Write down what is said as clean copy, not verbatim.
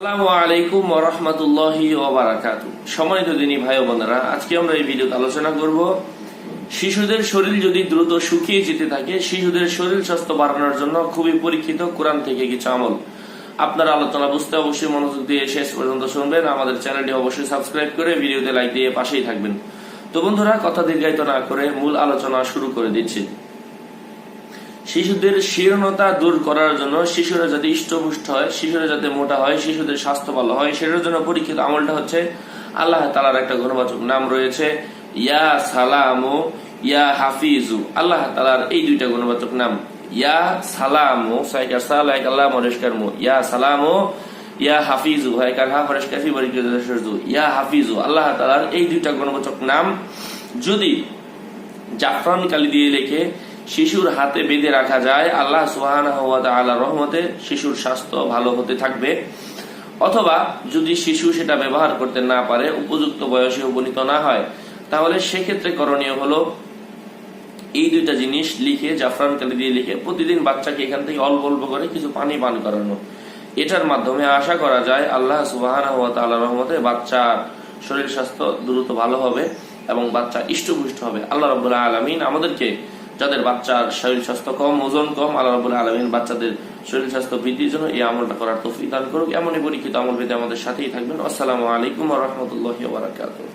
আসসালামু আলাইকুম ওয়া রাহমাতুল্লাহি ওয়া বারাকাতুহু। সম্মানিত দিনী ভাই ও বোনেরা, আজকে আমরা এই ভিডিওতে আলোচনা করব শিশুদের শরীর যদি দ্রুত শুকিয়ে যেতে থাকে, শিশুদের শরীর স্বাস্থ্য বাড়ানোর জন্য খুবই পরীক্ষিত কোরআন থেকে কিছু আমল। আপনারা আলোচনা বুঝতে অবশ্যই মনোযোগ দিয়ে শেষ পর্যন্ত শুনবেন। আমাদের চ্যানেলটি অবশ্যই সাবস্ক্রাইব করে ভিডিওতে লাইক দিয়ে পাশেই থাকবেন। তো বন্ধুরা, কথা দীর্ঘায়িত না করে মূল আলোচনা শুরু করে দিচ্ছি। শিশুদের শীর্ণতা দূর করার জন্য, শিশুরা যাতে হৃষ্টপুষ্ট হয়, শিশুরা যাতে মোটা হয়, শিশুদের স্বাস্থ্য ভালো হয়, সেটার জন্য পরীক্ষিত আমলটা হচ্ছে আল্লাহ তাআলার একটা গুণবাচক নাম রয়েছে, ইয়া সালামু ইয়া হাফিজু। আল্লাহ তাআলার এই দুইটা গুণবাচক নাম, ইয়া সালামু সাইকার সালাইক আল্লাহ মরিশকার মু, ইয়া সালামু ইয়া হাফিজু হাইকার হা ফরিশকার ফি বরিকাজু, ইয়া হাফিজু। আল্লাহ তাআলার এই দুইটা গুণবাচক নাম যদি জাফরান কালি দিয়ে লিখে শিশুর হাতে বেঁধে রাখা যায়, আল্লাহ সুবহানাহু ওয়া তাআলার রহমতে শিশুর স্বাস্থ্য ভালো হতে থাকবে। অথবা যদি শিশু সেটা ব্যবহার করতে না পারে, উপযুক্ত বয়সে উপনীত না হয়, তাহলে সেক্ষেত্রে করণীয় হলো এই দুইটা জিনিস লিখে, জাফরান কালি দিয়ে লিখে প্রতিদিন বাচ্চাকে এখান থেকে অল্প অল্প করে কিছু পানি পান করানো। এটার মাধ্যমে আশা করা যায় আল্লাহ সুবহানাহু ওয়া তাআলার রহমতে বাচ্চার শরীর স্বাস্থ্য দ্রুত ভালো হবে এবং বাচ্চা হৃষ্টপুষ্ট হবে। আল্লাহ রাব্বুল আলামিন আমাদেরকে, যাদের বাচ্চার শরীর স্বাস্থ্য কম, ওজন কম, আল্লাহ রাব্বুল আলামিন বাচ্চাদের শরীর স্বাস্থ্য বৃদ্ধির জন্য এই আমলটা করার তৌফিক দান করুক। এমনই পরীক্ষিত আমল পেতে আমাদের সাথেই থাকবেন। আসসালামু আলাইকুম ওয়া রাহমাতুল্লাহি ওয়া বারাকাতুহু।